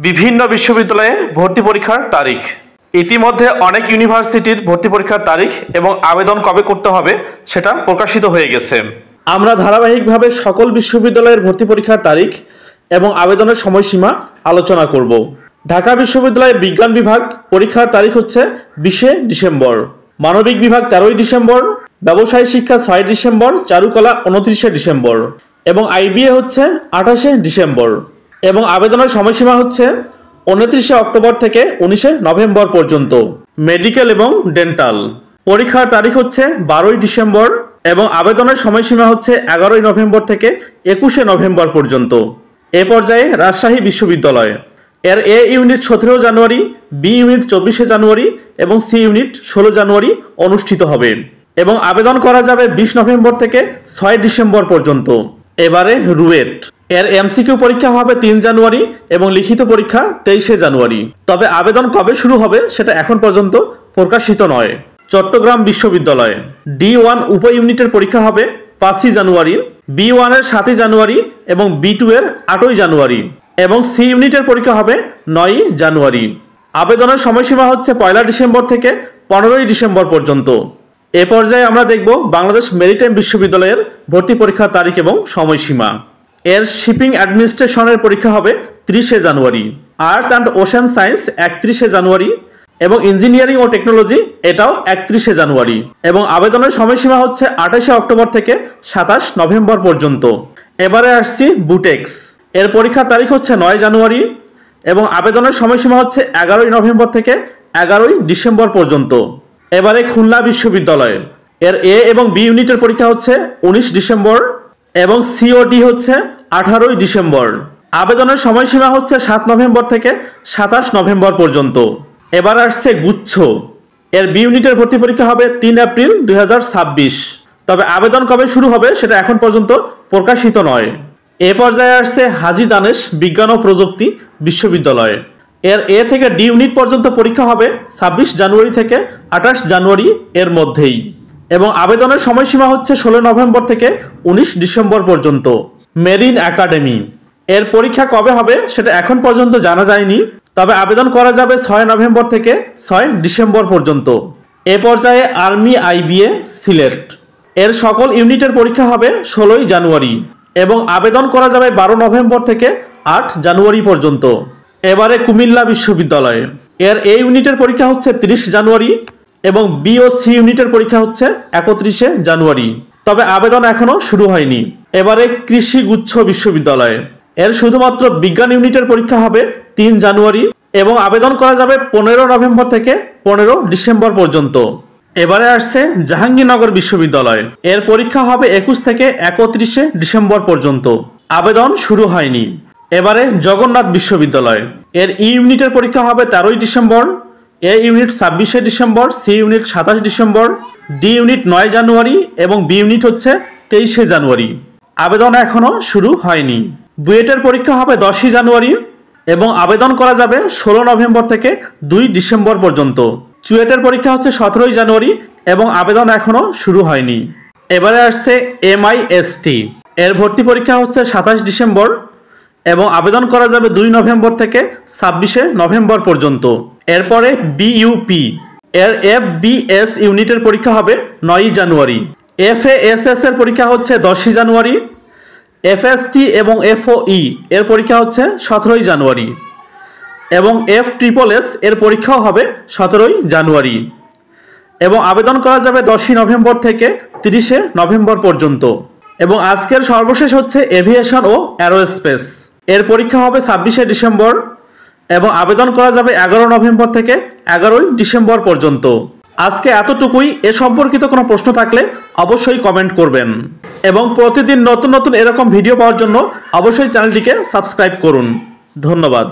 বিভিন্ন বিশ্ববিদ্যালয়ে ভর্তি পরীক্ষার তারিখ। ইতিমধ্যে অনেক ইউনিভার্সিটির ভর্তি পরীক্ষার তারিখ এবং আবেদন কবে করতে হবে সেটা প্রকাশিত হয়ে গেছে। আমরা ধারাবাহিকভাবে সকল বিশ্ববিদ্যালয়ের ভর্তি পরীক্ষার তারিখ এবং আবেদনের সময়সীমা আলোচনা করব। ঢাকা বিশ্ববিদ্যালয়ের বিজ্ঞান বিভাগ পরীক্ষার তারিখ হচ্ছে 20শে ডিসেম্বর, মানবিক বিভাগ 13ই ডিসেম্বর, ব্যবসায় শিক্ষা 6 ডিসেম্বর, চারুকলা 29শে ডিসেম্বর এবং আইবিএ হচ্ছে 28শে ডিসেম্বর এবং আবেদনের সময়সীমা হচ্ছে 29শে অক্টোবর থেকে 19শে নভেম্বর পর্যন্ত। মেডিকেল এবং ডেন্টাল পরীক্ষার তারিখ হচ্ছে 12ই ডিসেম্বর এবং আবেদনের সময়সীমা হচ্ছে 11ই নভেম্বর থেকে 21শে নভেম্বর পর্যন্ত। এ পর্যায়ে রাজশাহী বিশ্ববিদ্যালয় এর এ ইউনিট 17 জানুয়ারি, বি ইউনিট 24শে জানুয়ারি এবং সি ইউনিট 16 জানুয়ারি অনুষ্ঠিত হবে এবং আবেদন করা যাবে 20 নভেম্বর থেকে 6 ডিসেম্বর পর্যন্ত। এবারে রুয়েট এর এমসিকিউ পরীক্ষা হবে 3 জানুয়ারি এবং লিখিত পরীক্ষা 23শে জানুয়ারি। তবে আবেদন কবে শুরু হবে সেটা এখন পর্যন্ত প্রকাশিত নয়। চট্টগ্রাম বিশ্ববিদ্যালয় D1 উপ ইউনিটের পরীক্ষা হবে 5ই জানুয়ারি, B1 এর 7ই জানুয়ারি এবং B2 এর 8ই জানুয়ারি এবং সি ইউনিটের পরীক্ষা হবে 9ই জানুয়ারি। আবেদনের সময়সীমা হচ্ছে 1 ডিসেম্বর থেকে 15ই ডিসেম্বর পর্যন্ত। এ পর্যায়ে আমরা দেখব বাংলাদেশ মেরিটাইম বিশ্ববিদ্যালয়ের ভর্তি পরীক্ষার তারিখ এবং সময়সীমা। এর শিপিং অ্যাডমিনিস্ট্রেশনের পরীক্ষা হবে 30শে জানুয়ারি, আর্থ অ্যান্ড ওশেন সায়েন্স 31শে জানুয়ারি এবং ইঞ্জিনিয়ারিং ও টেকনোলজি এটাও 31শে জানুয়ারি এবং আবেদনের সময়সীমা হচ্ছে 28শে অক্টোবর থেকে 27 নভেম্বর পর্যন্ত। এবারে আসছি বুটেক্স এর পরীক্ষার তারিখ হচ্ছে 9 জানুয়ারি এবং আবেদনের সময়সীমা হচ্ছে 11ই নভেম্বর থেকে 11ই ডিসেম্বর পর্যন্ত। এবারে খুলনা বিশ্ববিদ্যালয় এর এ এবং বি ইউনিটের পরীক্ষা হচ্ছে 19 ডিসেম্বর এবং সিওডি হচ্ছে 18ই ডিসেম্বর। আবেদনের সময়সীমা হচ্ছে 7 নভেম্বর থেকে 27 নভেম্বর পর্যন্ত। এবার আসছে গুচ্ছ এর বি ইউনিটের ভর্তি পরীক্ষা হবে 3 এপ্রিল 2026। তবে আবেদন কবে শুরু হবে সেটা এখন পর্যন্ত প্রকাশিত নয়। এ পর্যায়ে আসছে হাজী দানেশ বিজ্ঞান ও প্রযুক্তি বিশ্ববিদ্যালয় এর এ থেকে ডি ইউনিট পর্যন্ত পরীক্ষা হবে 26 জানুয়ারি থেকে 28 জানুয়ারি এর মধ্যেই এবং আবেদনের সময়সীমা হচ্ছে 16 নভেম্বর থেকে 19 ডিসেম্বর পর্যন্ত। মেরিন একাডেমি এর পরীক্ষা কবে হবে সেটা এখন পর্যন্ত জানা যায়নি, তবে আবেদন করা যাবে 6 নভেম্বর থেকে 6 ডিসেম্বর পর্যন্ত। এ পর্যায়ে আর্মি আইবিএ সিলেট এর সকল ইউনিটের পরীক্ষা হবে 16ই জানুয়ারি এবং আবেদন করা যাবে 12 নভেম্বর থেকে 8 জানুয়ারি পর্যন্ত। এবারে কুমিল্লা বিশ্ববিদ্যালয় এর এ ইউনিটের পরীক্ষা হচ্ছে 30 জানুয়ারি এবং বি ও সি ইউনিটের পরীক্ষা হচ্ছে 31শে জানুয়ারি, তবে আবেদন এখনো শুরু হয়নি। এবারে কৃষি গুচ্ছ বিশ্ববিদ্যালয় এর শুধুমাত্র বিজ্ঞান ইউনিটের পরীক্ষা হবে 3 জানুয়ারি এবং আবেদন করা যাবে 15 নভেম্বর থেকে 15 ডিসেম্বর পর্যন্ত। এবারে আসছে জাহাঙ্গীরনগর বিশ্ববিদ্যালয় এর পরীক্ষা হবে 21 থেকে 31শে ডিসেম্বর পর্যন্ত। আবেদন শুরু হয়নি। এবারে জগন্নাথ বিশ্ববিদ্যালয় এর ই ইউনিটের পরীক্ষা হবে 13ই ডিসেম্বর, এ ইউনিট 26শে December, C unit 27 December, D unit 9 January এবং বি ইউনিট হচ্ছে 23শে জানুয়ারি। আবেদন এখনো শুরু হয়নি। বুয়েটের পরীক্ষা হবে 10ই জানুয়ারি এবং আবেদন করা যাবে 16 নভেম্বর থেকে 2 ডিসেম্বর পর্যন্ত। চুয়েটের পরীক্ষা হচ্ছে 17ই জানুয়ারি এবং আবেদন এখনো শুরু হয়নি। এবারে আসছে এমআইএসটি এর ভর্তি পরীক্ষা হচ্ছে 27 ডিসেম্বর এবং আবেদন করা যাবে 2 নভেম্বর থেকে 26শে নভেম্বর পর্যন্ত। এরপরে বিইউপি এর এফবিএস ইউনিটের পরীক্ষা হবে 9ই জানুয়ারি, এফএএসএস এর পরীক্ষা হচ্ছে 10ই জানুয়ারি, এফএসটি এবং এফওই এর পরীক্ষা হচ্ছে 17ই জানুয়ারি এবং এফট্রিপলএস এর পরীক্ষাও হবে 17ই জানুয়ারি এবং আবেদন করা যাবে 10ই নভেম্বর থেকে 30শে নভেম্বর পর্যন্ত। এবং আজকের সর্বশেষ হচ্ছে এভিয়েশন ও অ্যারোস্পেস এর পরীক্ষা হবে 26শে ডিসেম্বর এবং আবেদন করা যাবে 11 নভেম্বর থেকে 11ই ডিসেম্বর পর্যন্ত। আজকে এতটুকুই। এ সম্পর্কিত কোনো প্রশ্ন থাকলে অবশ্যই কমেন্ট করবেন এবং প্রতিদিন নতুন নতুন এরকম ভিডিও পাওয়ার জন্য অবশ্যই চ্যানেলটিকে সাবস্ক্রাইব করুন। ধন্যবাদ।